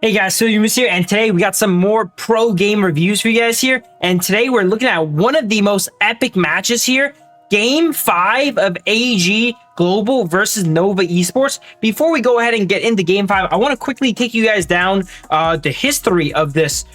Hey guys, so you here, and today we got some more pro game reviews for you guys here. And today we're looking at one of the most epic matches here, Game 5 of AG Global versus Nova Esports. Before we go ahead and get into Game 5, I want to quickly take you guys down the history of this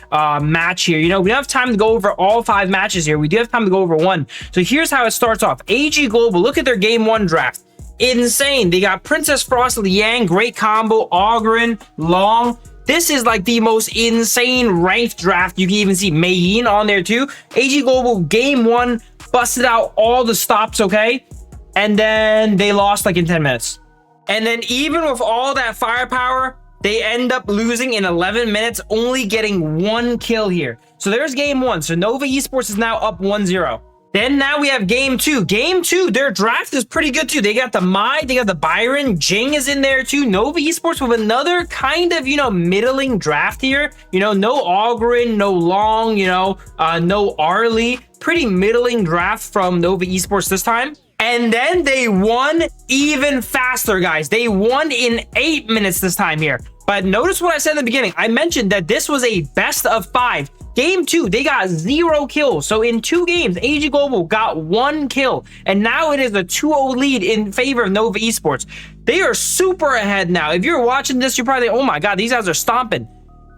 match here. You know, we don't have time to go over all 5 matches here. We do have time to go over one. So here's how it starts off. AG Global, look at their Game 1 draft. Insane. They got Princess Frost, Liang, great combo, Ogren, Long. This is like the most insane ranked draft. You can even see Mayin on there too. AG Global Game 1 busted out all the stops, okay? And then they lost like in 10 minutes. And then even with all that firepower, they end up losing in 11 minutes, only getting 1 kill here. So there's Game 1. So Nova Esports is now up 1-0. Then now we have Game 2. Game 2, their draft is pretty good too. They got the Mai, they got the Byron, Jing is in there too. Nova Esports with another kind of, middling draft here. No Ogren, no Long, no Arlie. Pretty middling draft from Nova Esports this time. And then they won even faster, guys. They won in 8 minutes this time here. But notice what I said in the beginning. I mentioned that this was a best of 5. Game 2, they got 0 kills. So in 2 games, AG Global got 1 kill. And now it is a 2-0 lead in favor of Nova Esports. They are super ahead now. If you're watching this, you're probably, oh my God, these guys are stomping.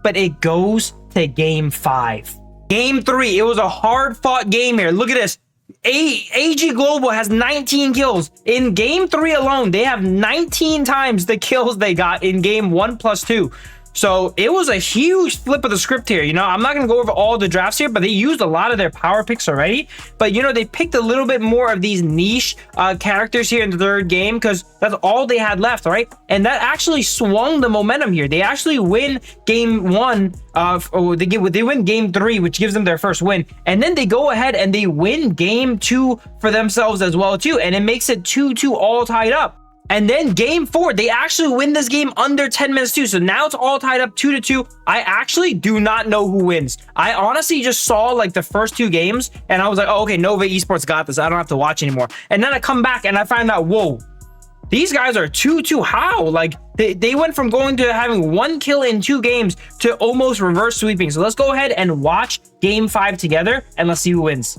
But it goes to Game 5. Game 3, it was a hard-fought game here. Look at this. AG Global has 19 kills. In Game 3 alone, they have 19 times the kills they got in Game 1 plus 2. So it was a huge flip of the script here. I'm not going to go over all the drafts here, but they used a lot of their power picks already. But, they picked a little bit more of these niche characters here in the 3rd game because that's all they had left, right? And that actually swung the momentum here. They actually win Game 1. They win Game 3, which gives them their first win. And then they go ahead and they win Game 2 for themselves as well, too. And it makes it 2-2 all tied up. And then Game 4, they actually win this game under 10 minutes too. So now it's all tied up 2-2. I actually do not know who wins. I honestly just saw like the first 2 games and I was like, oh, okay, Nova Esports got this. I don't have to watch anymore. And then I come back and I find out, whoa, these guys are 2-2. How? Like they went from going to having 1 kill in 2 games to almost reverse sweeping. So let's go ahead and watch Game 5 together and let's see who wins.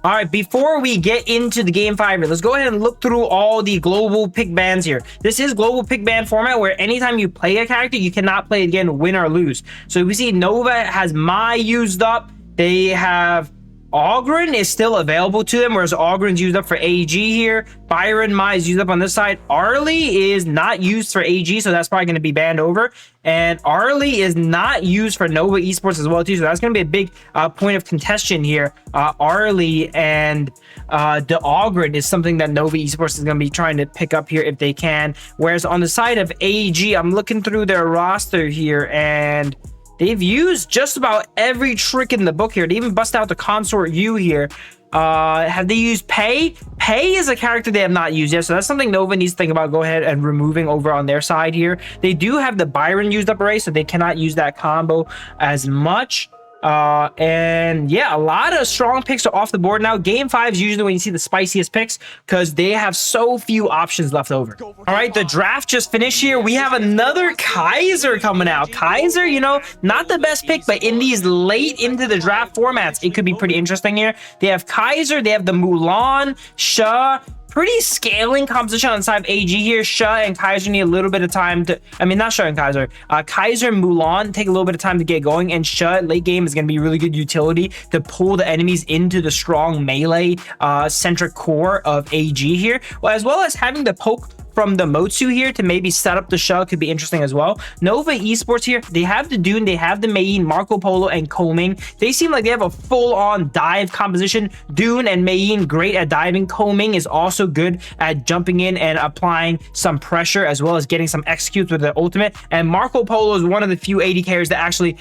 All right, before we get into the Game 5, let's go ahead and look through all the global pick bans here. This is global pick ban format where anytime you play a character, you cannot play again, win or lose. So we see Nova has Mai used up. They have Ogren is still available to them, whereas Ogren's used up for AG here. Byron, Mai is used up on this side. Arlie is not used for AG, so that's probably going to be banned over. And Arlie is not used for Nova Esports as well, too. So that's going to be a big point of contention here. Arlie and the Ogren is something that Nova Esports is going to be trying to pick up here if they can. Whereas on the side of AG, I'm looking through their roster here, and they've used just about every trick in the book here. They even bust out the Consort U here. Have they used Pei? Pei is a character they have not used yet, so that's something Nova needs to think about. Go ahead and removing over on their side here. They do have the Byron used up already, so they cannot use that combo as much. And yeah, a lot of strong picks are off the board now. Game 5 is usually when you see the spiciest picks because they have so few options left over. All right, the draft just finished here. We have another Kaiser coming out. Kaiser, not the best pick, but in these late into the draft formats, it could be pretty interesting here. They have Kaiser, they have the Mulan, Sha. Pretty scaling composition on the side of AG here. Sha and Kaiser need a little bit of time to, not Sha and Kaiser. Kaiser and Mulan take a little bit of time to get going, and Sha late game is going to be really good utility to pull the enemies into the strong melee centric core of AG here, as well as having the poke from the Motsu here to maybe set up the Sha could be interesting as well. Nova Esports here, they have the Dune, they have the Mayin, Marco Polo, and Combing. They seem like they have a full-on dive composition. Dune and Mayin, great at diving. Combing is also good at jumping in and applying some pressure, as well as getting some executes with the ultimate. And Marco Polo is one of the few AD carries that actually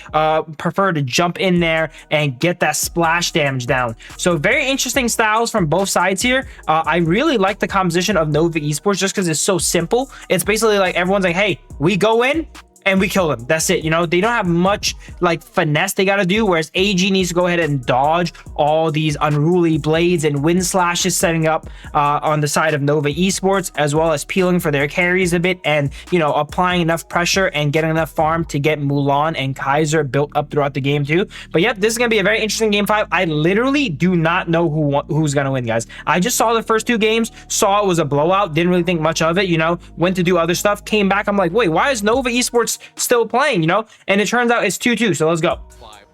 prefer to jump in there and get that splash damage down. So very interesting styles from both sides here. I really like the composition of Nova Esports just because it's so simple. It's basically like everyone's like, hey, we go in, and we kill them. That's it. You know, they don't have much like finesse they got to do, whereas AG needs to go ahead and dodge all these unruly blades and wind slashes setting up on the side of Nova Esports, as well as peeling for their carries a bit, and you know, applying enough pressure and getting enough farm to get Mulan and Kaiser built up throughout the game too. But yep, this is gonna be a very interesting game 5. I literally do not know who's gonna win, guys. I just saw the first 2 games, saw it was a blowout, didn't really think much of it, you know, went to do other stuff, came back, I'm like, wait, why is Nova Esports still playing, you know? And it turns out it's 2-2, so let's go.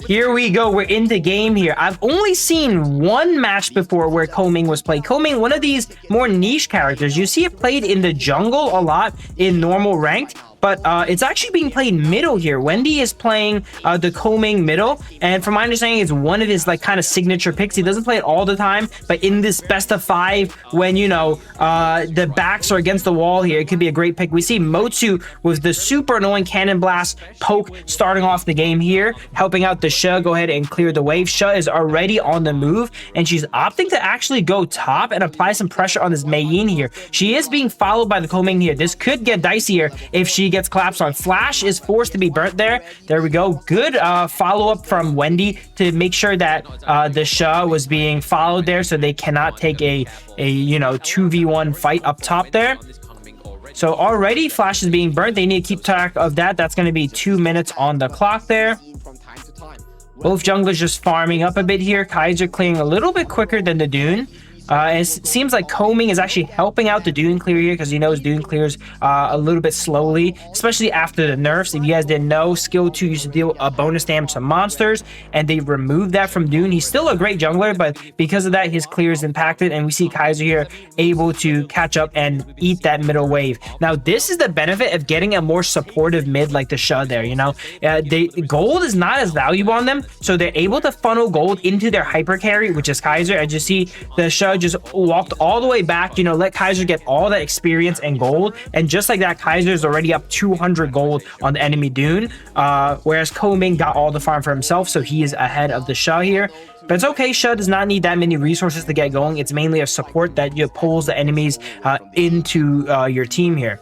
Here we go. We're into game here. I've only seen one match before where Coming was played. Coming, one of these more niche characters. You see it played in the jungle a lot in normal ranked, but it's actually being played middle here. Wendy is playing the Coming middle, and from my understanding, it's one of his like kind of signature picks. He doesn't play it all the time, but in this best of 5, when you know the backs are against the wall here, it could be a great pick. We see Motsu with the super annoying cannon blast poke starting off the game here, helping out the Sha go ahead and clear the wave. Sha is already on the move, and she's opting to actually go top and apply some pressure on this Mayeen here. She is being followed by the Coming here. This could get dicier if she gets collapsed on. Flash is forced to be burnt there. There we go. Good follow-up from Wendy to make sure that the Sha was being followed there, so they cannot take a you know 2v1 fight up top there. So already Flash is being burnt. They need to keep track of that. That's going to be 2 minutes on the clock there. Both junglers just farming up a bit here. Kaiser clearing a little bit quicker than the Dune. It seems like Coming is actually helping out the Dune clear here, because he knows Dune clears a little bit slowly, especially after the nerfs. If you guys didn't know, skill 2 used to deal a bonus damage to monsters, and they removed that from Dune. He's still a great jungler, but because of that, his clear is impacted, and we see Kaiser here able to catch up and eat that middle wave. Now, this is the benefit of getting a more supportive mid like the Sha there, you know? Gold is not as valuable on them, so they're able to funnel gold into their hyper carry, which is Kaiser. As you see, the Sha just walked all the way back, you know, let Kaiser get all that experience and gold, and just like that, Kaiser is already up 200 gold on the enemy Dune, whereas Coming got all the farm for himself, so he is ahead of the Sha here. But it's okay, Sha does not need that many resources to get going. It's mainly a support that pulls the enemies into your team here.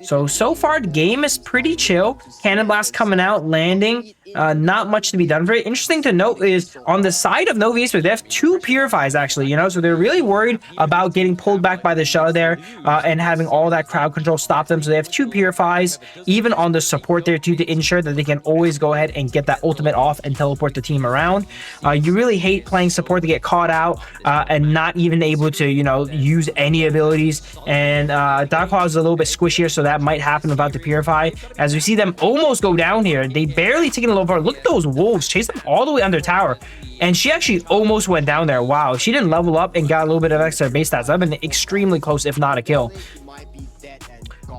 So far the game is pretty chill. Cannon blast coming out, landing, not much to be done for it. Interesting to note is on the side of Nova Esports, they have 2 purifies actually, you know, so they're really worried about getting pulled back by the Sha there and having all that crowd control stop them. So they have 2 purifies even on the support there too, to ensure that they can always go ahead and get that ultimate off and teleport the team around. You really hate playing support to get caught out and not even able to, you know, use any abilities, and Darklaw is a little bit squishier, so that might happen without the purify. As we see them almost go down here, they barely taking a little far. Look at those wolves chase them all the way under tower, and she actually almost went down there. Wow, she didn't level up and got a little bit of extra base stats. I've been extremely close, if not a kill.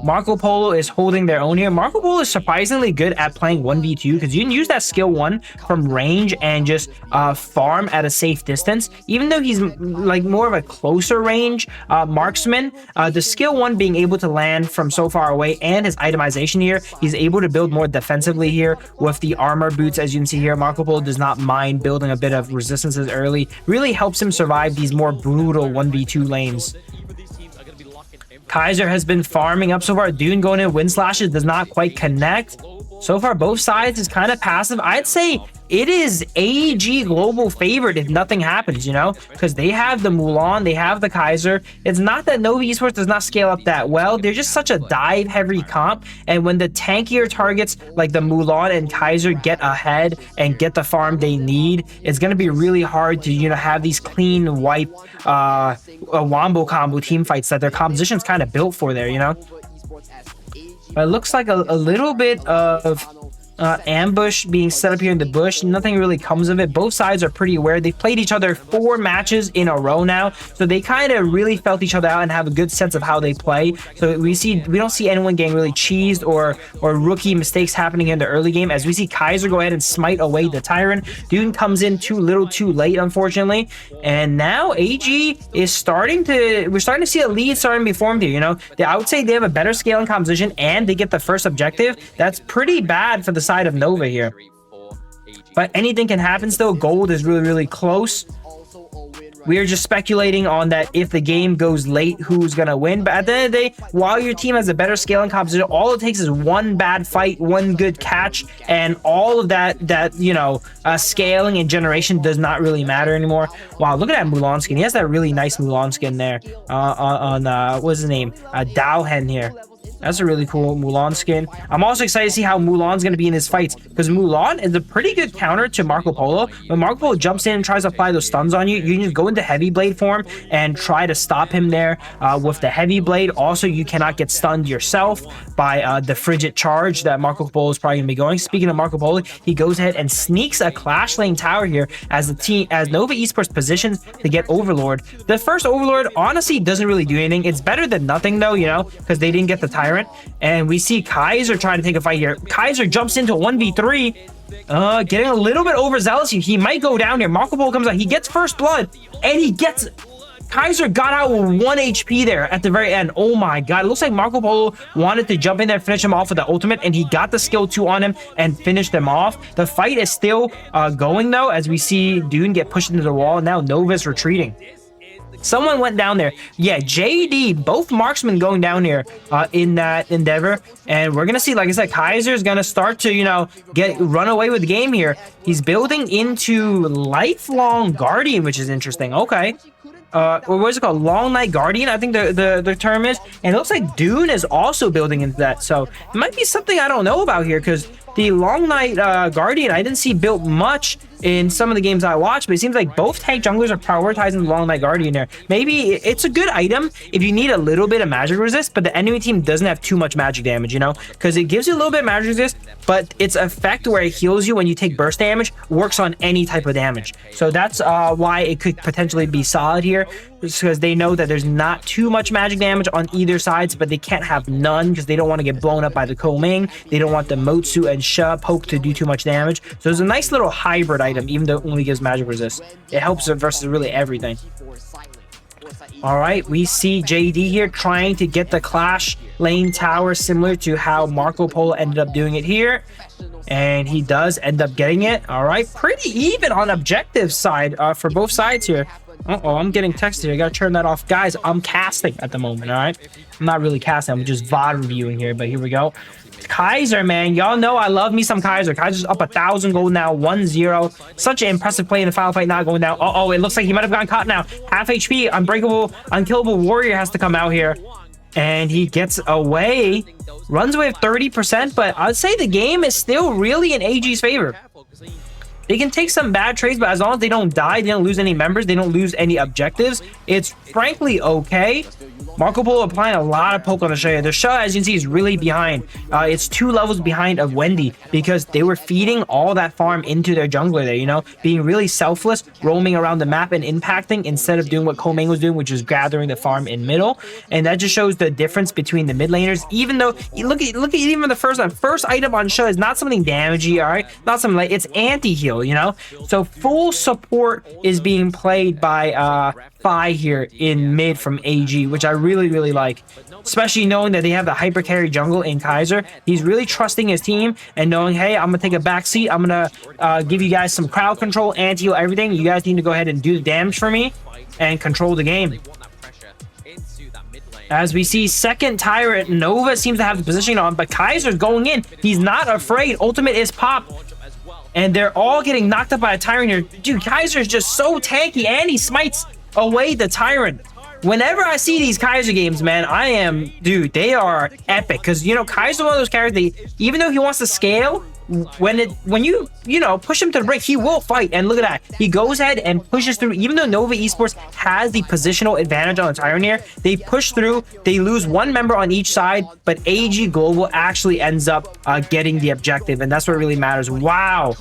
Marco Polo is holding their own here. Marco Polo is surprisingly good at playing 1v2, because you can use that skill 1 from range and just farm at a safe distance. Even though he's like more of a closer range marksman, the skill 1 being able to land from so far away, and his itemization here, he's able to build more defensively here with the armor boots. As you can see here, Marco Polo does not mind building a bit of resistances early. Really helps him survive these more brutal 1v2 lanes. Kaiser has been farming up so far. Dune going in wind slashes does not quite connect. So far, both sides is kind of passive. I'd say it is AG global favored if nothing happens, you know, because they have the Mulan, they have the Kaiser. It's not that Nova Esports does not scale up that well. They're just such a dive heavy comp, and when the tankier targets like the Mulan and Kaiser get ahead and get the farm they need, it's going to be really hard to, you know, have these clean wipe wombo combo team fights that their composition's kind of built for there, you know. But it looks like a little bit of ambush being set up here in the bush. Nothing really comes of it. Both sides are pretty aware. They've played each other 4 matches in a row now, so they kind of really felt each other out and have a good sense of how they play. So we don't see anyone getting really cheesed or rookie mistakes happening in the early game. As we see Kaiser go ahead and smite away the Tyrant. Dune comes in too little too late, unfortunately, and now AG is starting to see a lead starting to be formed here. You know, I would say they have a better scaling composition and they get the first objective. That's pretty bad for the side of Nova here, but anything can happen still. Gold is really close. We are just speculating on that if the game goes late, who's gonna win. But at the end of the day, while your team has a better scaling composition, all it takes is one bad fight, one good catch, and all of that you know, scaling and generation does not really matter anymore. Wow, look at that Mulan skin. He has that really nice Mulan skin there on what's his name, Dowhen here. That's a really cool Mulan skin. I'm also excited to see how Mulan's going to be in his fights, because Mulan is a pretty good counter to Marco Polo. When Marco Polo jumps in and tries to apply those stuns on you, you can just go into Heavy Blade form and try to stop him there with the Heavy Blade. Also, you cannot get stunned yourself by the Frigid Charge that Marco Polo is probably going to be going. Speaking of Marco Polo, he goes ahead and sneaks a Clash Lane tower here as Nova Esports positions to get Overlord. The first Overlord honestly doesn't really do anything. It's better than nothing though, you know, because they didn't get the Tyrant. And we see Kaiser trying to take a fight here. Kaiser jumps into 1v3, getting a little bit overzealous. He might go down here. Marco Polo comes out. He gets first blood, and he gets... Kaiser got out with 1 HP there at the very end. Oh my god. It looks like Marco Polo wanted to jump in there and finish him off with the ultimate, and he got the skill 2 on him and finished him off. The fight is still going, though, as we see Dune get pushed into the wall. Now Nova's retreating. Someone went down there. Yeah, JD, both marksmen going down here in that endeavor. And we're going to see, like I said, Kaiser's going to start to, you know, run away with the game here. He's building into Lifelong Guardian, which is interesting. Okay. Or what is it called? Long Night Guardian, I think the term is. And it looks like Dune is also building into that. So it might be something I don't know about here, because the Long Night Guardian, I didn't see built much in some of the games I watched, but it seems like both tank junglers are prioritizing the Long Night Guardian there. Maybe it's a good item if you need a little bit of magic resist, but the enemy team doesn't have too much magic damage, you know, because it gives you a little bit of magic resist, but its effect where it heals you when you take burst damage works on any type of damage. So that's why it could potentially be solid here, because they know that there's not too much magic damage on either sides, but they can't have none because they don't want to get blown up by the Koming. They don't want the Motsu and Sha poke to do too much damage. So it's a nice little hybrid item, even though it only gives magic resist. It helps it versus really everything. All right, we see JD here trying to get the Clash Lane tower, similar to how Marco Polo ended up doing it here. And he does end up getting it. All right, pretty even on objective side for both sides here. Uh-oh, I'm getting texted here. I gotta turn that off. Guys, I'm casting at the moment, all right? I'm not really casting. I'm just VOD reviewing here, but here we go. Kaiser, man. Y'all know I love me some Kaiser. Kaiser's up 1,000 gold now, 1-0. Such an impressive play in the final fight, not going down. Uh-oh, it looks like he might have gotten caught now. Half HP, unbreakable, unkillable warrior has to come out here. And he gets away. Runs away with 30%, but I'd say the game is still really in AG's favor. They can take some bad trades, but as long as they don't die, they don't lose any members, they don't lose any objectives, it's frankly okay. Marco Polo applying a lot of poke on the Sha. The Sha, as you can see, is really behind. It's 2 levels behind of Wendy, because they were feeding all that farm into their jungler there, you know, being really selfless, roaming around the map and impacting instead of doing what Komeng was doing, which is gathering the farm in middle. And that just shows the difference between the mid laners. Even though, look at even the first item on Sha is not something damagey, all right? Not something like, it's anti-heal, you know? So full support is being played by Phi here in mid from AG, which I really like, especially knowing that they have the hyper carry jungle in Kaiser. He's really trusting his team and knowing, hey, I'm gonna take a back seat, I'm gonna give you guys some crowd control, anti-heal, everything. You guys need to go ahead and do the damage for me and control the game. As we see, second Tyrant, Nova seems to have the position on, but Kaiser's going in. He's not afraid. Ultimate is popped. And they're all getting knocked up by a Tyrant here. Dude, Kaiser's just so tanky, and he smites away the Tyrant. Whenever I see these Kaiser games, man, dude, they are epic. Because, you know, Kaiser's one of those characters, even though he wants to scale, when you push him to the brink, he will fight. And look at that, he goes ahead and pushes through. Even though Nova Esports has the positional advantage on the Tyrant here, they push through. They lose 1 member on each side, but AG Global actually ends up getting the objective, and that's what really matters. Wow.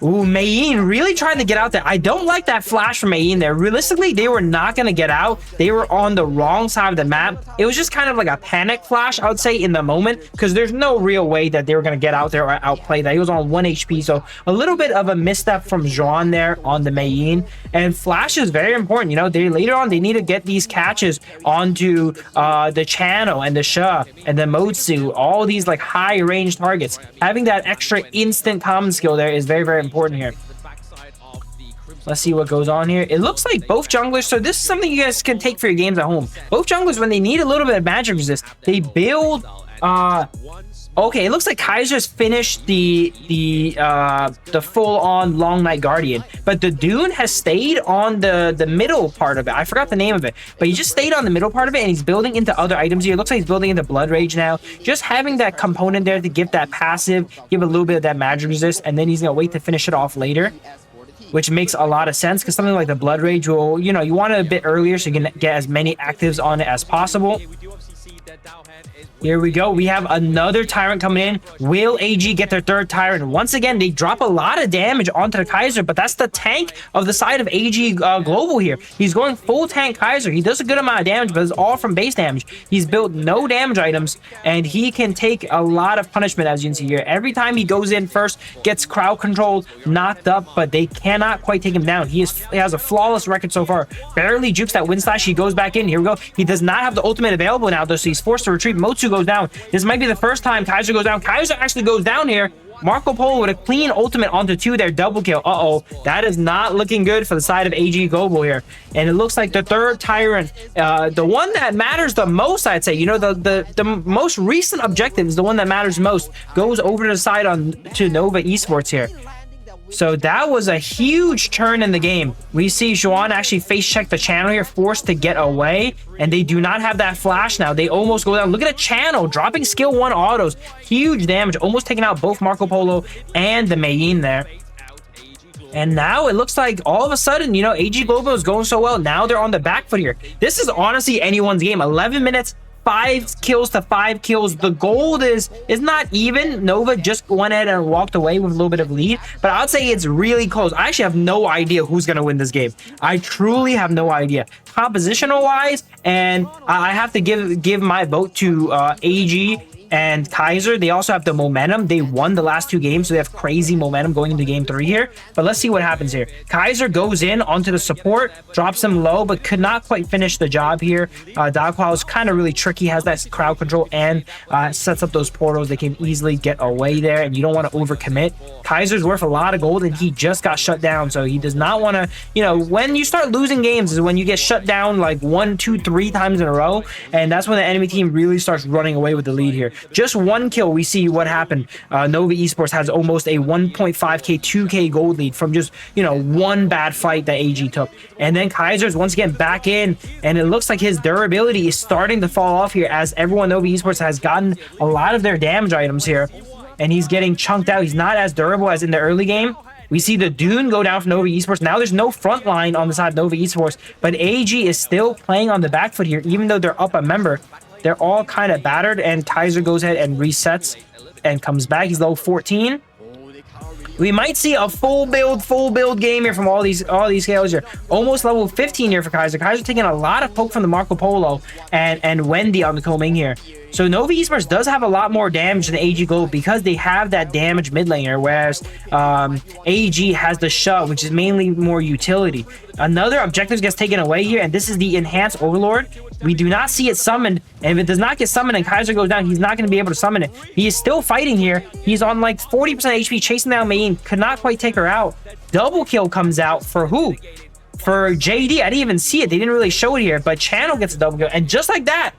Ooh, Mayeen really trying to get out there. I don't like that flash from Mayeen there. Realistically, they were not going to get out. They were on the wrong side of the map. It was just kind of like a panic flash, I would say, in the moment, because there's no real way that they were going to get out there or outplay that. He was on 1 HP, so a little bit of a misstep from Jean there on the Mayeen. And flash is very important. You know, later on, they need to get these catches onto the channel and the Sha and the Motsu, all these like high range targets. Having that extra instant common skill there is very important here. Let's see what goes on here. It looks like both junglers, so this is something you guys can take for your games at home. Both junglers, when they need a little bit of magic resist, they build okay, it looks like Kaiser's finished the full-on Long Night Guardian, but the Dune has stayed on the middle part of it. I forgot the name of it, but he just stayed on the middle part of it, and he's building into other items here. It looks like he's building into Blood Rage now. Just having that component there to give that passive, give a little bit of that magic resist, and then he's gonna wait to finish it off later, which makes a lot of sense because something like the Blood Rage will, you know, you want it a bit earlier so you can get as many actives on it as possible. Here we go. We have another Tyrant coming in. Will AG get their third Tyrant? Once again, they drop a lot of damage onto the Kaiser, but that's the tank of the side of AG Global here. He's going full tank Kaiser. He does a good amount of damage, but it's all from base damage. He's built no damage items, and he can take a lot of punishment, as you can see here. Every time he goes in first, gets crowd controlled, knocked up, but they cannot quite take him down. He has a flawless record so far. Barely jukes that wind slash. He goes back in. Here we go. He does not have the ultimate available now, though, so he's forced to retreat. Motsu goes down. This might be the first time Kaiser goes down. Kaiser actually goes down here. Marco Polo with a clean ultimate onto 2 there. Double kill. Uh-oh. That is not looking good for the side of AG Global here. And it looks like the third Tyrant, the one that matters the most, I'd say, you know, the most recent objective is the one that matters most, goes over to the side to Nova Esports here. So that was a huge turn in the game. We see Juan actually face check the channel here, forced to get away, and they do not have that flash now. They almost go down. Look at the channel dropping skill 1 autos. Huge damage, almost taking out both Marco Polo and the Mayin there. And now it looks like all of a sudden, you know, AG Global is going so well. Now they're on the back foot here. This is honestly anyone's game. 11 minutes. 5 kills to 5 kills. The gold is not even. Nova just went ahead and walked away with a little bit of lead, but I'd say it's really close. I actually have no idea who's going to win this game. I truly have no idea. Compositional wise, and I have to give my vote to AG and Kaiser. They also have the momentum. They won the last 2 games, so they have crazy momentum going into game 3 here. But let's see what happens here. Kaiser goes in onto the support, drops him low, but could not quite finish the job here. Dogpile is kind of really tricky, has that crowd control, and sets up those portals. They can easily get away there, and you don't want to overcommit. Kaiser's worth a lot of gold, and he just got shut down, so he does not want to, you know, when you start losing games is when you get shut down like 1, 2, 3 times in a row, and that's when the enemy team really starts running away with the lead here. Just 1 kill, we see what happened. Nova Esports has almost a 1.5k, 2k gold lead from just, you know, 1 bad fight that AG took. And then Kaiser's once again back in, and it looks like his durability is starting to fall off here as everyone Nova Esports has gotten a lot of their damage items here, and he's getting chunked out. He's not as durable as in the early game. We see the Dune go down for Nova Esports. Now there's no front line on the side of Nova Esports, but AG is still playing on the back foot here, even though they're up a member. They're all kind of battered, and Kaiser goes ahead and resets and comes back. He's level 14. We might see a full build game here from all these scales here. Almost level 15 here for Kaiser. Kaiser taking a lot of poke from the Marco Polo and Wendy on the Coming here. So Nova Esports does have a lot more damage than AG Global because they have that damage mid laner, whereas AG has the shut, which is mainly more utility. Another objective gets taken away here, and this is the Enhanced Overlord. We do not see it summoned, and if it does not get summoned and Kaiser goes down, he's not going to be able to summon it. He is still fighting here. He's on like 40% HP, chasing down Mayin, could not quite take her out. Double kill comes out for who? For JD. I didn't even see it. They didn't really show it here, but Channel gets a double kill, and just like that,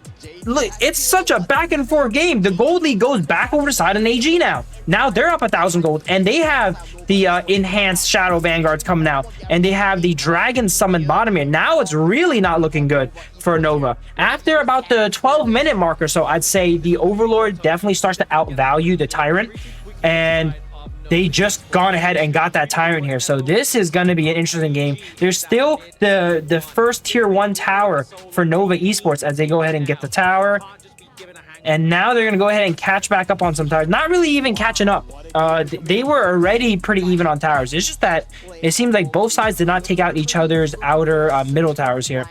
look, it's such a back and forth game. The gold league goes back over the side of AG now. Now they're up 1,000 gold, and they have the enhanced Shadow Vanguards coming out, and they have the Dragon Summon bottom here. Now it's really not looking good for Nova. After about the 12-minute mark or so, I'd say the Overlord definitely starts to outvalue the Tyrant, and they just gone ahead and got that Tyrant here. So this is going to be an interesting game. There's still the first tier 1 tower for Nova Esports as they go ahead and get the tower. And now they're going to go ahead and catch back up on some towers. Not really even catching up. They were already pretty even on towers. It's just that it seems like both sides did not take out each other's outer middle towers here.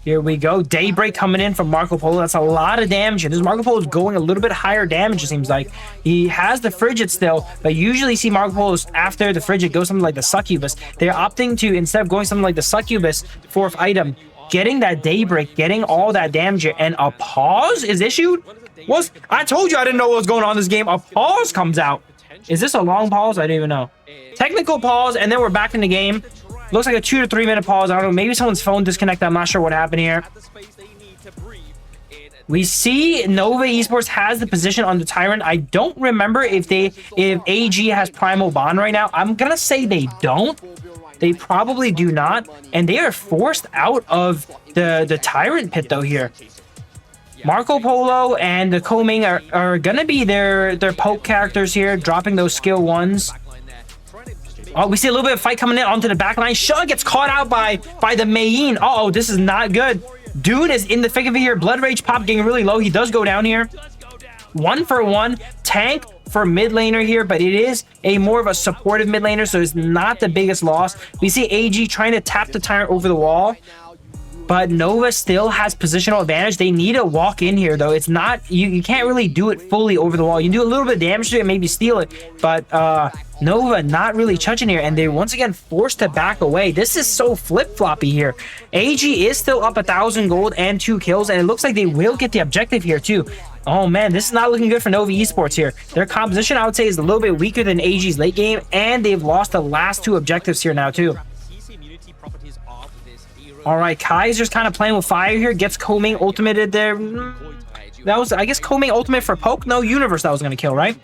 Here we go. Daybreak coming in from Marco Polo. That's a lot of damage. And this Marco Polo is going a little bit higher damage, it seems like. He has the Frigid still, but usually see Marco Polos after the Frigid go something like the Succubus. They're opting to, instead of going something like the Succubus, 4th item, getting that Daybreak, getting all that damage here, and a pause is issued? I told you I didn't know what was going on in this game. A pause comes out. Is this a long pause? I don't even know. Technical pause, and then we're back in the game. Looks like a 2 to 3 minute pause. I don't know. Maybe someone's phone disconnected. I'm not sure what happened here. We see Nova Esports has the position on the Tyrant. I don't remember if AG has Primal Bond right now. I'm gonna say they don't. They probably do not, and they are forced out of the Tyrant pit though here. Marco Polo and the Koming are gonna be their poke characters here, dropping those skill ones. Oh, we see a little bit of fight coming in onto the back line. Shaw gets caught out by the Mayin. Uh-oh, this is not good. Dune is in the thick of it here. Blood Rage pop getting really low. He does go down here. 1-for-1 tank for mid laner here, but it is a more of a supportive mid laner, so it's not the biggest loss. We see AG trying to tap the Tyrant over the wall, but Nova still has positional advantage. They need to walk in here though. It's not, you can't really do it fully over the wall. You can do a little bit of damage to it and maybe steal it, but Nova not really touching here, and they're once again forced to back away. This is so flip-floppy here. AG is still up 1,000 gold and 2 kills, and it looks like they will get the objective here too. Oh man, this is not looking good for Nova Esports here. Their composition, I would say, is a little bit weaker than AG's late game, and they've lost the last 2 objectives here now too. All right, Kaiser's kind of playing with fire here. Gets Koming ultimated there. That was, I guess, Koming ultimate for poke. No, Universe that was going to kill, right?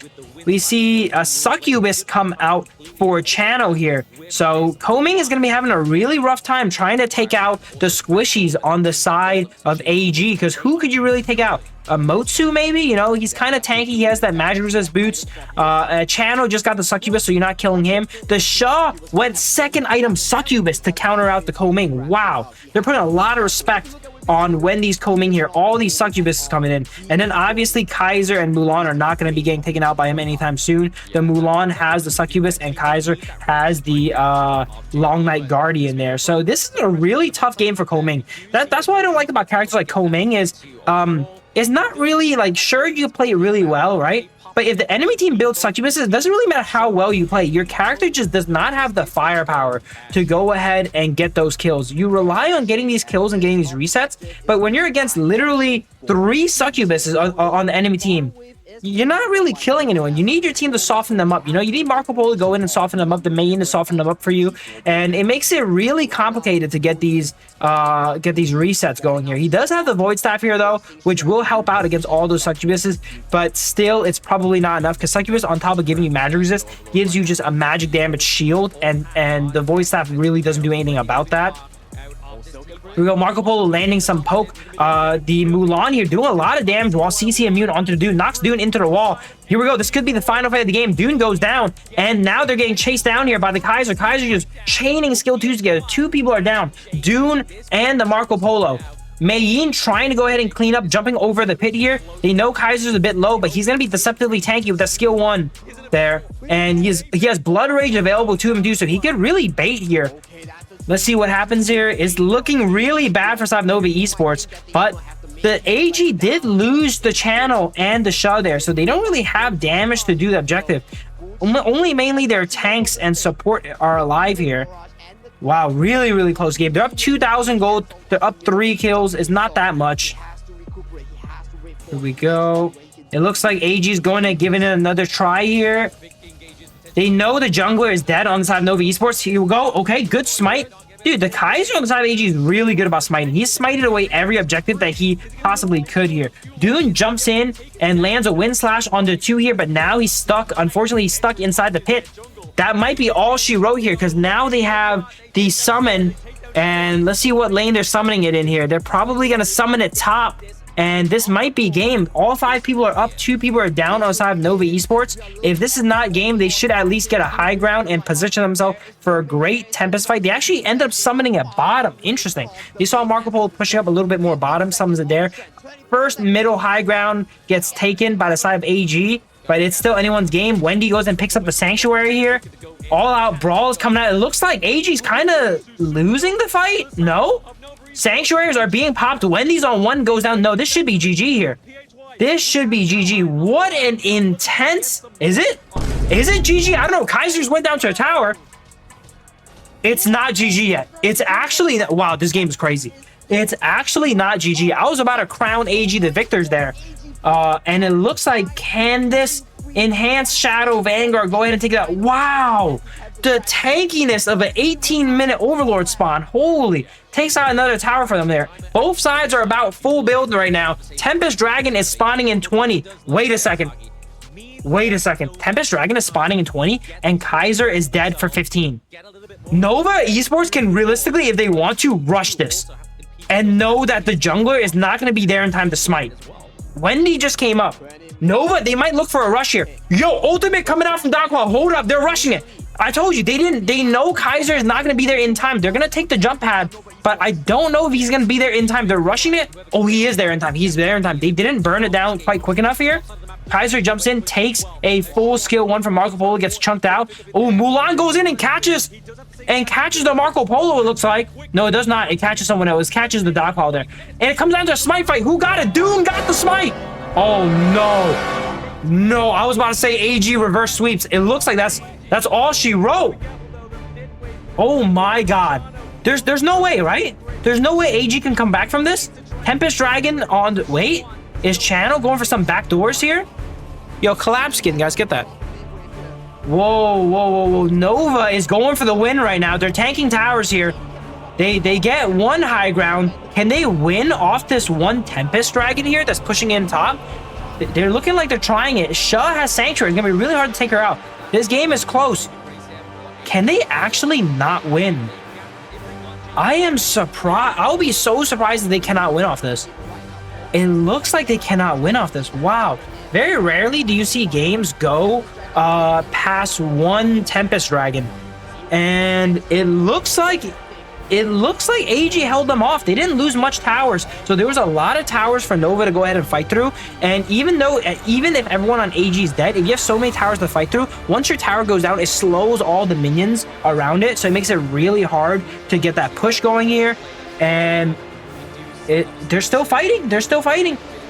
We see a Succubus come out for Channel here. So Koming is going to be having a really rough time trying to take out the squishies on the side of AG, because who could you really take out? A Motsu, maybe? You know, he's kind of tanky. He has that magic resist boots. Channel just got the Succubus, so you're not killing him. The Shaw went second item Succubus to counter out the Koming. Wow. They're putting a lot of respect on when these Koming here. All these Succubuses coming in. And then obviously Kaiser and Mulan are not going to be getting taken out by him anytime soon. The Mulan has the Succubus and Kaiser has the Long Night Guardian there. So this is a really tough game for Koming. That's what I don't like about characters like Koming is it's not really like, sure, you play really well, right? But if the enemy team builds Succubuses, it doesn't really matter how well you play. Your character just does not have the firepower to go ahead and get those kills. You rely on getting these kills and getting these resets, but when you're against literally 3 Succubuses on the enemy team, you're not really killing anyone. You need your team to soften them up. You know, you need Marco Polo to go in and soften them up, the main to soften them up for you, and it makes it really complicated to get these resets going here. He does have the Void Staff here though, which will help out against all those Succubuses, but still it's probably not enough, because Succubus, on top of giving you magic resist, gives you just a magic damage shield, and the Void Staff really doesn't do anything about that. Here we go, Marco Polo landing some poke. The Mulan here doing a lot of damage while CC immune onto the Dune. Knocks Dune into the wall. Here we go. This could be the final fight of the game. Dune goes down, and now they're getting chased down here by the Kaiser. Kaiser just chaining skill 2s together. 2 people are down. Dune and the Marco Polo. Mayin trying to go ahead and clean up, jumping over the pit here. They know Kaiser's a bit low, but he's going to be deceptively tanky with that skill 1 there. And he has Blood Rage available to him too, so he could really bait here. Let's see what happens here. It's looking really bad for Nova Esports, but the AG did lose the Channel and the Shaw there, so they don't really have damage to do the objective. Only mainly their tanks and support are alive here. Wow, really, really close game. They're up 2,000 gold. They're up 3 kills. It's not that much. Here we go. It looks like AG is going to give it another try here. They know the jungler is dead on the side of Nova Esports. Here we go. Okay, good smite. Dude, the Kaiser on the side of AG is really good about smiting. He's smited away every objective that he possibly could here. Dune jumps in and lands a wind slash onto 2 here, but now he's stuck. Unfortunately, he's stuck inside the pit. That might be all she wrote here, because now they have the summon, and let's see what lane they're summoning it in here. They're probably going to summon it top, and this might be game. All 5 people are up, 2 people are down outside of Nova Esports. If this is not game, they should at least get a high ground and position themselves for a great Tempest fight. They actually end up summoning at bottom. Interesting. They saw Marco Polo pushing up a little bit more bottom, summons it there. First middle high ground gets taken by the side of AG, but it's still anyone's game. Wendy goes and picks up the Sanctuary here. All out brawl is coming out. It looks like AG's kind of losing the fight. No? Sanctuaries are being popped. Wendy's on 1, goes down. No, this should be GG here. This should be GG. What an intense... Is it? Is it GG? I don't know. Kaiser's went down to a tower. It's not GG yet. It's actually... Wow, this game is crazy. It's actually not GG. I was about to crown AG the victors there. And it looks like Candace Enhanced Shadow Vanguard. Go ahead and take it out. Wow. The tankiness of an 18-minute Overlord spawn. Holy. Takes out another tower for them there. Both sides are about full build right now. Tempest Dragon is spawning in 20. Wait a second. Tempest Dragon is spawning in 20 and Kaiser is dead for 15. Nova Esports can realistically, if they want to, rush this and know that the jungler is not going to be there in time to smite. Wendy just came up. Nova, they might look for a rush here. Yo, ultimate coming out from Dogwall. Hold up, they're rushing it. I told you, they know Kaiser is not going to be there in time. They're going to take the jump pad, but I don't know if he's going to be there in time. They're rushing it. Oh, he is there in time. He's there in time. They didn't burn it down quite quick enough here. Kaiser jumps in, takes a full skill one from Marco Polo, gets chunked out. Oh, Mulan goes in and catches the Marco Polo, it looks like. No, it does not. It catches someone else. It catches the Dogwall there. And it comes down to a smite fight. Who got it? Doom got the smite. Oh, no. No, I was about to say AG reverse sweeps. It looks like that's all she wrote. Oh, my God. There's no way, right? There's no way AG can come back from this. Tempest Dragon on the... Wait. Is Channel going for some back doors here? Yo, collapse skin, guys. Get that. Whoa. Nova is going for the win right now. They're tanking towers here. They get one high ground. Can they win off this one Tempest Dragon here that's pushing in top? They're looking like they're trying it. Sha has Sanctuary. It's going to be really hard to take her out. This game is close. Can they actually not win? I am surprised. I'll be so surprised if they cannot win off this. It looks like they cannot win off this. Wow. Very rarely do you see games go past one Tempest Dragon. And it looks like AG held them off. They didn't lose much towers. So there was a lot of towers for Nova to go ahead and fight through. And even if everyone on AG is dead, if you have so many towers to fight through, once your tower goes down, it slows all the minions around it. So it makes it really hard to get that push going here. And they're still fighting.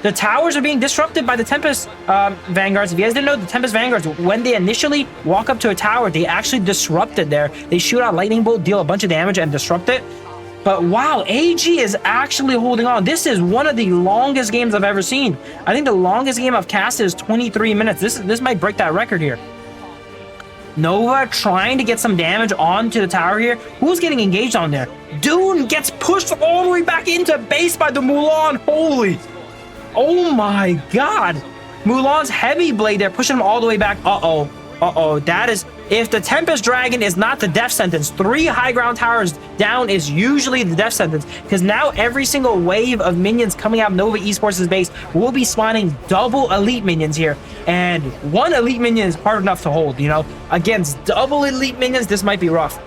The towers are being disrupted by the Tempest Vanguards. If you guys didn't know, the Tempest Vanguards, when they initially walk up to a tower, they actually disrupt it there. They shoot out lightning bolt, deal a bunch of damage, and disrupt it. But wow, AG is actually holding on. This is one of the longest games I've ever seen. I think the longest game I've casted is 23 minutes. This might break that record here. Nova trying to get some damage onto the tower here. Who's getting engaged on there? Dune gets pushed all the way back into base by the Mulan. Holy. Oh my God. Mulan's heavy blade there, pushing him all the way back. That is... If the Tempest Dragon is not the death sentence, 3 high ground towers down is usually the death sentence. Because now every single wave of minions coming out of Nova Esports' base will be spawning double elite minions here. And one elite minion is hard enough to hold, you know. Against double elite minions, this might be rough.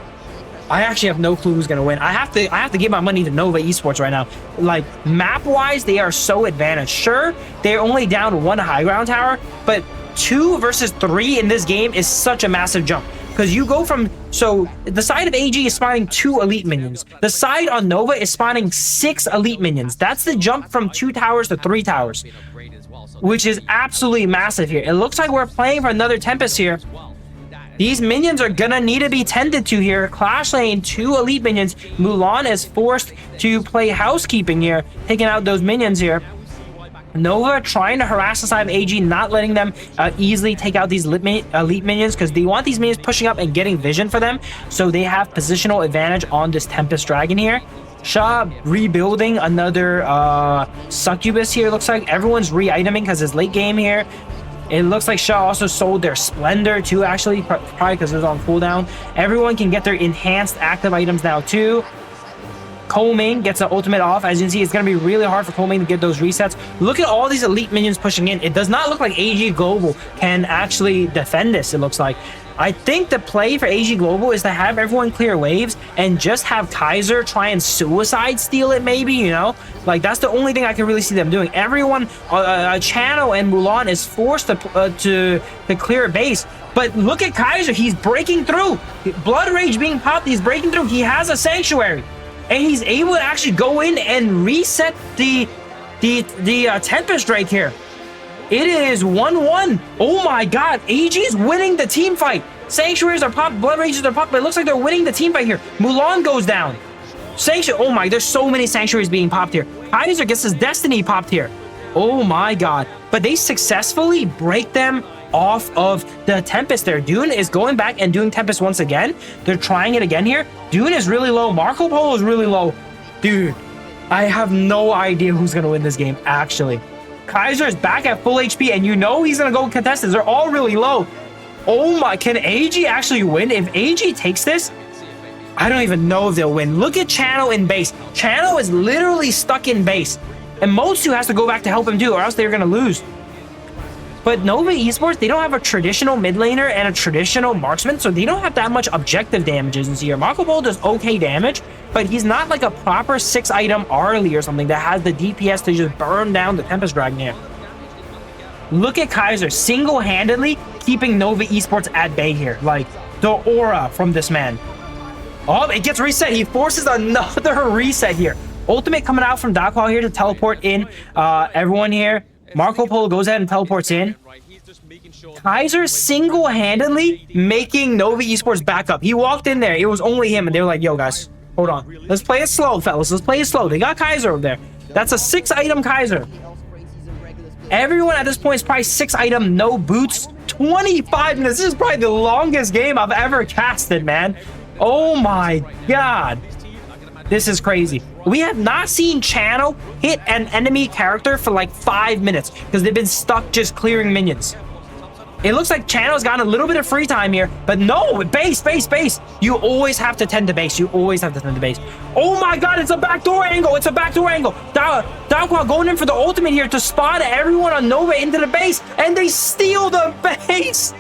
I actually have no clue who's going to win. I have to give my money to Nova Esports right now. Like, map-wise, they are so advantaged. Sure, they're only down 1 high ground tower, but 2 versus 3 in this game is such a massive jump. Because you go from... So, the side of AG is spawning 2 elite minions. The side on Nova is spawning 6 elite minions. That's the jump from 2 towers to 3 towers. Which is absolutely massive here. It looks like we're playing for another Tempest here. These minions are gonna need to be tended to here. Clash lane, 2 elite minions. Mulan is forced to play housekeeping here, taking out those minions here. Nova trying to harass the side of AG, not letting them easily take out these elite minions because they want these minions pushing up and getting vision for them, so they have positional advantage on this Tempest Dragon here. Sha rebuilding another succubus here. Looks like everyone's re-iteming because it's late game here. It looks like Sha also sold their Splendor too, actually, probably because it was on cooldown. Everyone can get their enhanced active items now too. Coleman gets the ultimate off. As you can see, it's going to be really hard for Coleman to get those resets. Look at all these elite minions pushing in. It does not look like AG Global can actually defend this, it looks like. I think the play for AG Global is to have everyone clear waves and just have Kaiser try and suicide steal it, maybe, you know? Like, that's the only thing I can really see them doing. Everyone, Channel and Mulan is forced to clear a base. But look at Kaiser. He's breaking through. Blood Rage being popped. He's breaking through. He has a Sanctuary. And he's able to actually go in and reset the Tempest right here. It is 1-1. Oh my God. AG's winning the team fight. Sanctuaries are popped. Blood Rages are popped. But it looks like they're winning the team fight here. Mulan goes down. Oh my, there's so many Sanctuaries being popped here. Kaiser gets his Destiny popped here. Oh my God. But they successfully break them off of the Tempest there. Dune is going back and doing Tempest once again. They're trying it again here. Dune is really low. Marco Polo is really low. Dude, I have no idea who's going to win this game, actually. Kaiser is back at full HP, and you know he's going to go contestants. They're all really low. Oh my, can AG actually win? If AG takes this, I don't even know if they'll win. Look at Channel in base. Channel is literally stuck in base. And Mosu has to go back to help him too, or else they're going to lose. But Nova Esports, they don't have a traditional mid laner and a traditional marksman, so they don't have that much objective damages in here. Marco Polo does okay damage, but he's not like a proper 6-item Arlie or something that has the DPS to just burn down the Tempest Dragon here. Look at Kaiser single-handedly keeping Nova Esports at bay here. Like, the aura from this man. Oh, it gets reset. He forces another reset here. Ultimate coming out from Dakwall here to teleport in everyone here. Marco Polo goes ahead and teleports in. Kaiser single-handedly making Nova Esports back up. He walked in there. It was only him, and they were like, yo, guys, hold on. Let's play it slow, fellas. Let's play it slow. They got Kaiser over there. That's a 6-item Kaiser. Everyone at this point is probably 6-item, no boots. 25 minutes. This is probably the longest game I've ever casted, man. Oh, my God. This is crazy. We have not seen Channel hit an enemy character for like 5 minutes because they've been stuck just clearing minions. It looks like Channel's gotten a little bit of free time here, but no, base. You always have to tend to base. You always have to tend to base. Oh my God, it's a backdoor angle. It's a backdoor angle. Dakwall going in for the ultimate here to spot everyone on Nova into the base, and they steal the base.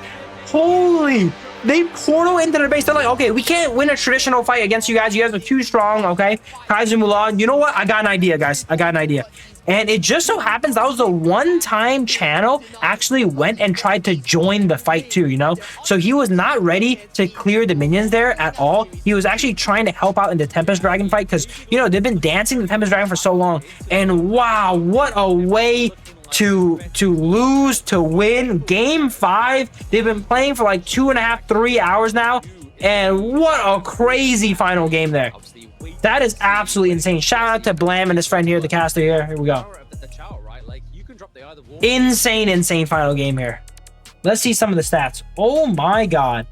Holy. They portal into the base. They're like, okay, we can't win a traditional fight against you guys. You guys are too strong, okay? Kaiser Mulan. You know what? I got an idea, guys. I got an idea. And it just so happens that was the one time Channel actually went and tried to join the fight too, you know? So he was not ready to clear the minions there at all. He was actually trying to help out in the Tempest Dragon fight because, you know, they've been dancing the Tempest Dragon for so long. And wow, what a way to lose to win game 5. They've been playing for like 2.5 3 hours now, and what a crazy final game there. That is absolutely insane. Shout out to Blam and his friend here, the caster here. Here we go. Insane final game here. Let's see some of the stats. Oh my God.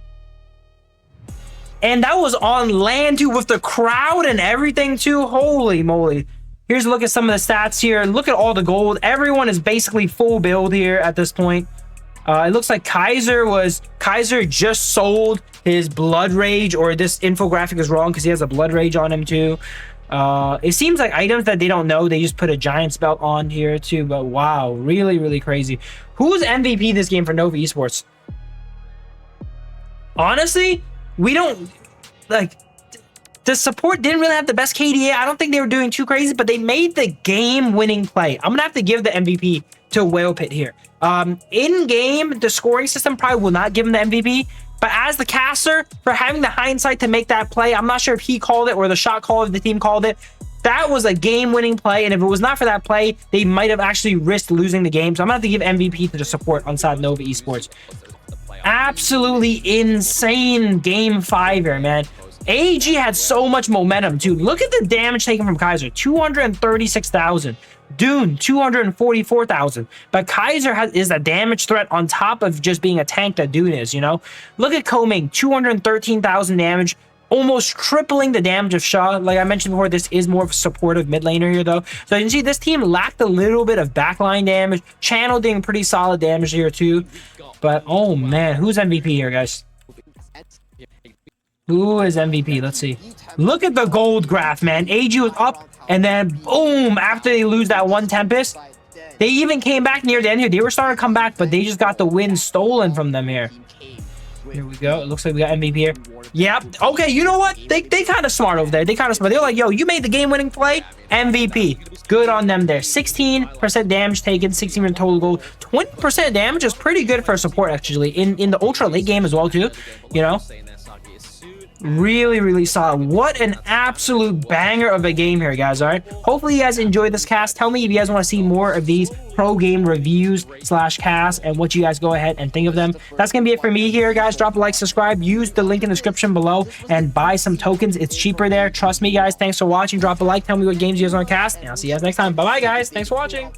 And that was on land too, with the crowd and everything too. Holy moly. Here's a look at some of the stats here. Look at all the gold. Everyone is basically full build here at this point. It looks like Kaiser just sold his Blood Rage, or this infographic is wrong because he has a Blood Rage on him too. It seems like items that they don't know, they just put a Giant's Belt on here too. But wow, really crazy. Who's MVP this game for Nova Esports? Honestly, we don't like. The support didn't really have the best KDA. I don't think they were doing too crazy, but they made the game-winning play. I'm going to have to give the MVP to Whale Pit here. In-game, the scoring system probably will not give him the MVP, but as the caster, for having the hindsight to make that play, I'm not sure if he called it or the shot caller of the team called it. That was a game-winning play, and if it was not for that play, they might have actually risked losing the game. So I'm going to have to give MVP to the support on side Nova Esports. Absolutely insane game 5 here, man. AG had so much momentum, dude. Look at the damage taken from Kaiser. 236,000. Dune, 244,000. But Kaiser is a damage threat on top of just being a tank that Dune is, you know? Look at Koming, 213,000 damage. Almost tripling the damage of Shaw. Like I mentioned before, this is more of a supportive mid laner here, though. So you can see this team lacked a little bit of backline damage. Channel doing pretty solid damage here, too. But, oh, man. Who's MVP here, guys? Who is MVP? Let's see. Look at the gold graph, man. AG was up, and then boom, after they lose that one Tempest, they even came back near the end here. They were starting to come back, but they just got the win stolen from them here. Here we go. It looks like we got MVP here. Yep. Okay, you know what? They kind of smart over there. They kind of smart. They're like, yo, you made the game-winning play. MVP. Good on them there. 16% damage taken, 16% total gold. 20% damage is pretty good for support, actually. In the ultra late game as well, too. You know? Really solid. What an absolute banger of a game here, guys. All right, hopefully you guys enjoyed this cast. Tell me if you guys want to see more of these pro game reviews / casts, and what you guys go ahead and think of them. That's gonna be it for me here, guys. Drop a like, subscribe, use the link in the description below, and buy some tokens. It's cheaper there, trust me, guys. Thanks for watching. Drop a like, tell me what games you guys want to cast, and I'll see you guys next time. Bye bye, guys. Thanks for watching.